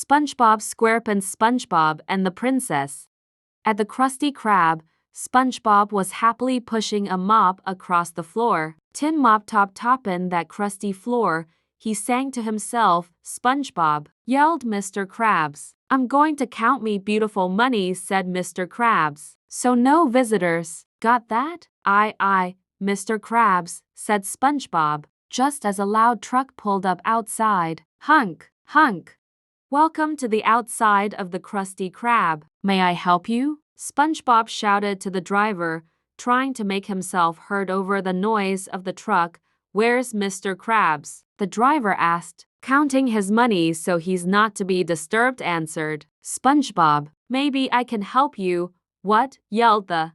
SpongeBob SquarePants SpongeBob and the Princess. At the Krusty Krab, SpongeBob was happily pushing a mop across the floor. Tin mop toppin' that crusty floor, he sang to himself. SpongeBob, yelled Mr. Krabs. I'm going to count me beautiful money, said Mr. Krabs. So no visitors. Got that? Aye, Mr. Krabs, said SpongeBob, just as a loud truck pulled up outside. Hunk. Welcome to the outside of the Krusty Krab. May I help you? SpongeBob shouted to the driver, trying to make himself heard over the noise of the truck. Where's Mr. Krabs? The driver asked, counting his money so he's not to be disturbed, answered SpongeBob. Maybe I can help you. What? Yelled the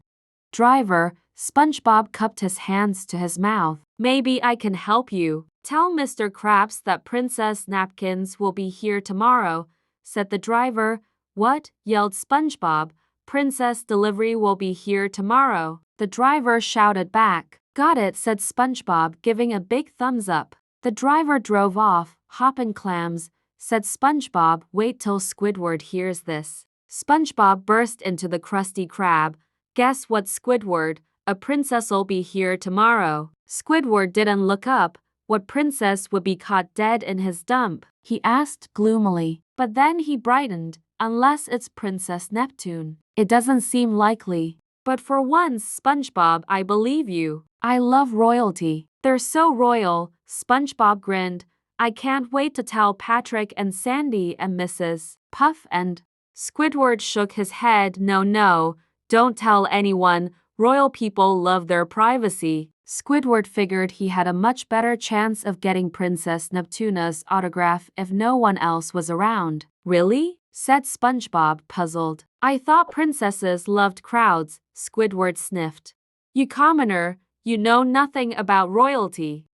driver. SpongeBob cupped his hands to his mouth. Maybe I can help you. Tell Mr. Krabs that Princess Napkins will be here tomorrow, said the driver. What? Yelled SpongeBob. Princess Delivery will be here tomorrow. The driver shouted back. Got it, said SpongeBob, giving a big thumbs up. The driver drove off. Hoppin' clams, said SpongeBob. Wait till Squidward hears this. SpongeBob burst into the Krusty Krab. Guess what, Squidward? A princess'll be here tomorrow. Squidward didn't look up. What princess would be caught dead in his dump? He asked gloomily. But then he brightened. Unless it's Princess Neptune. It doesn't seem likely. But for once, SpongeBob, I believe you. I love royalty. They're so royal. SpongeBob grinned. I can't wait to tell Patrick and Sandy and Mrs. Puff and Squidward shook his head. No, don't tell anyone. Royal people love their privacy. Squidward figured he had a much better chance of getting Princess Neptuna's autograph if no one else was around. Really? Said SpongeBob, puzzled. I thought princesses loved crowds, Squidward sniffed. You commoner, you know nothing about royalty.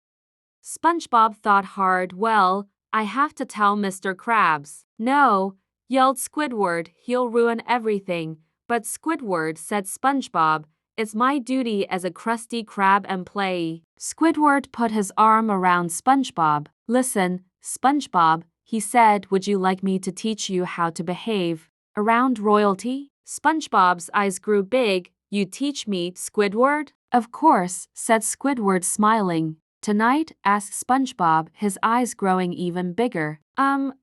SpongeBob thought hard. Well, I have to tell Mr. Krabs. No, yelled Squidward, he'll ruin everything. But Squidward, said SpongeBob, it's my duty as a Krusty Krab employee. Squidward put his arm around SpongeBob. Listen, SpongeBob, he said, would you like me to teach you how to behave around royalty? SpongeBob's eyes grew big. You teach me, Squidward? Of course, said Squidward, smiling. Tonight? Asked SpongeBob, his eyes growing even bigger.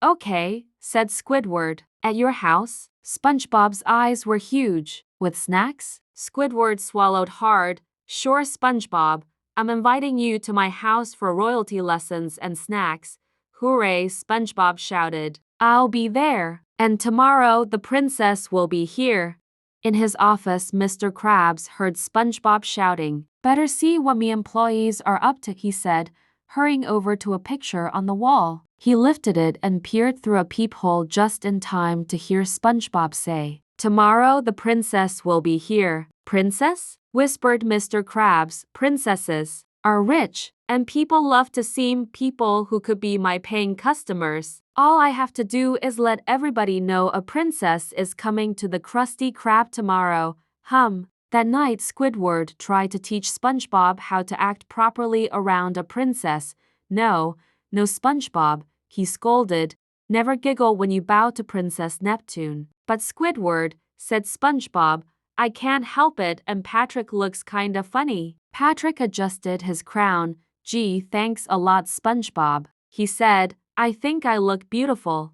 Okay, said Squidward. At your house? SpongeBob's eyes were huge. With snacks? Squidward swallowed hard. Sure, SpongeBob. I'm inviting you to my house for royalty lessons and snacks. Hooray, SpongeBob shouted. I'll be there. And tomorrow the princess will be here. In his office, Mr. Krabs heard SpongeBob shouting. Better see what me employees are up to, he said, hurrying over to a picture on the wall. He lifted it and peered through a peephole just in time to hear SpongeBob say, tomorrow the princess will be here. Princess? Whispered Mr. Krabs. Princesses are rich, and people love to see people who could be my paying customers. All I have to do is let everybody know a princess is coming to the Krusty Krab tomorrow. That night, Squidward tried to teach SpongeBob how to act properly around a princess. No, SpongeBob, he scolded. Never giggle when you bow to Princess Neptune. But Squidward, said SpongeBob, I can't help it, and Patrick looks kinda funny. Patrick adjusted his crown. Gee, thanks a lot, SpongeBob, he said. I think I look beautiful.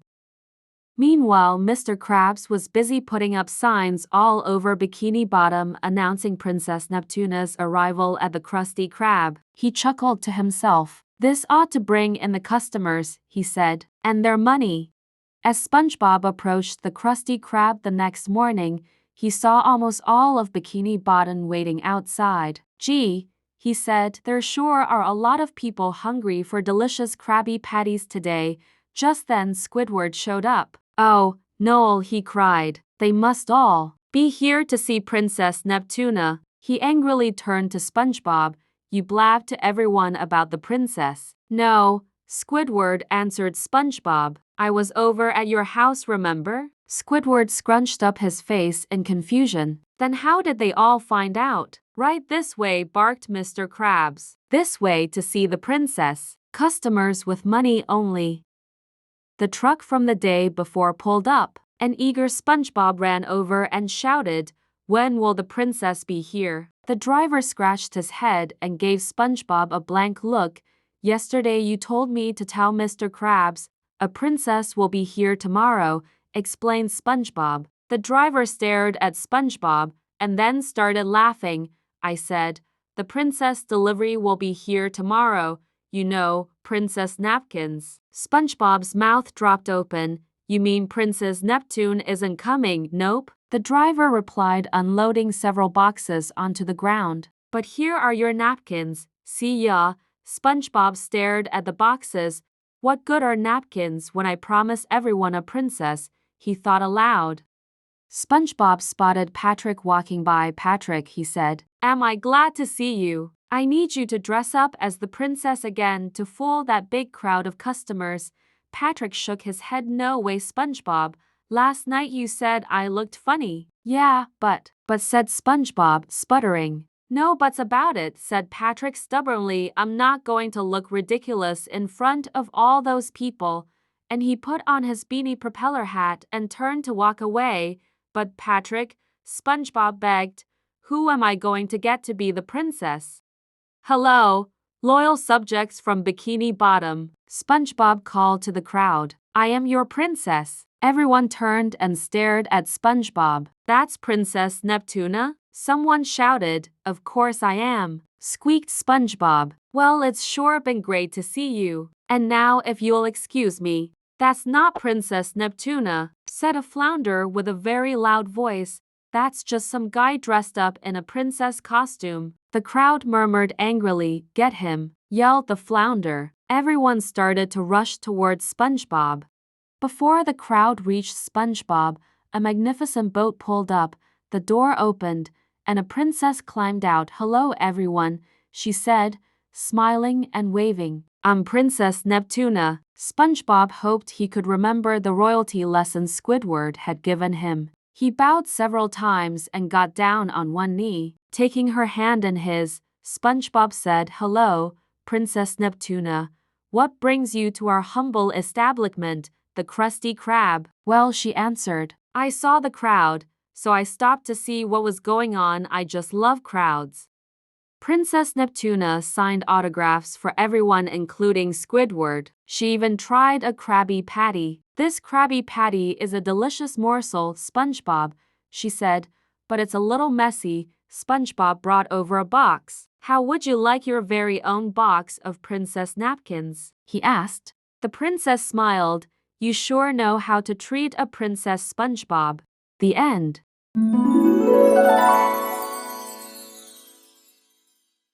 Meanwhile, Mr. Krabs was busy putting up signs all over Bikini Bottom announcing Princess Neptuna's arrival at the Krusty Krab. He chuckled to himself. This ought to bring in the customers, he said, and their money. As SpongeBob approached the Krusty Krab the next morning, he saw almost all of Bikini Bottom waiting outside. Gee, he said, there sure are a lot of people hungry for delicious Krabby Patties today. Just then Squidward showed up. Oh, Noel, he cried. They must all be here to see Princess Neptuna. He angrily turned to SpongeBob. You blabbed to everyone about the princess. No, Squidward, answered SpongeBob. I was over at your house, remember? Squidward scrunched up his face in confusion. Then how did they all find out? Right this way, barked Mr. Krabs. This way to see the princess. Customers with money only. The truck from the day before pulled up. An eager SpongeBob ran over and shouted, "When will the princess be here?" The driver scratched his head and gave SpongeBob a blank look. "Yesterday you told me to tell Mr. Krabs, a princess will be here tomorrow," explained SpongeBob. The driver stared at SpongeBob and then started laughing. "I said, the princess delivery will be here tomorrow. You know, Princess Napkins." SpongeBob's mouth dropped open. "You mean Princess Neptune isn't coming?" "Nope," the driver replied, unloading several boxes onto the ground. "But here are your napkins. See ya." SpongeBob stared at the boxes. "What good are napkins when I promise everyone a princess?" he thought aloud. SpongeBob spotted Patrick walking by. "Patrick," he said, "am I glad to see you. I need you to dress up as the princess again to fool that big crowd of customers." Patrick shook his head. "No way, SpongeBob. Last night you said I looked funny." "Yeah, but," said SpongeBob, sputtering. "No buts about it," said Patrick stubbornly. "I'm not going to look ridiculous in front of all those people." And he put on his beanie propeller hat and turned to walk away. "But Patrick," SpongeBob begged, "who am I going to get to be the princess?" "Hello, loyal subjects from Bikini Bottom," SpongeBob called to the crowd. "I am your princess." Everyone turned and stared at SpongeBob. "That's Princess Neptuna?" someone shouted. "Of course I am," squeaked SpongeBob. "Well, it's sure been great to see you. And now if you'll excuse me." "That's not Princess Neptuna," said a flounder with a very loud voice. "That's just some guy dressed up in a princess costume." The crowd murmured angrily. "Get him," yelled the flounder. Everyone started to rush towards SpongeBob. Before the crowd reached SpongeBob, a magnificent boat pulled up, the door opened, and a princess climbed out. "Hello, everyone," she said, smiling and waving. "I'm Princess Neptuna." SpongeBob hoped he could remember the royalty lessons Squidward had given him. He bowed several times and got down on one knee. Taking her hand in his, SpongeBob said, "Hello, Princess Neptuna. What brings you to our humble establishment, the Krusty Krab?" "Well," she answered, "I saw the crowd, so I stopped to see what was going on. I just love crowds." Princess Neptuna signed autographs for everyone, including Squidward. She even tried a Krabby Patty. "This Krabby Patty is a delicious morsel, SpongeBob," she said, "but it's a little messy." SpongeBob brought over a box. "How would you like your very own box of princess napkins?" he asked. The princess smiled. "You sure know how to treat a princess, SpongeBob." The end.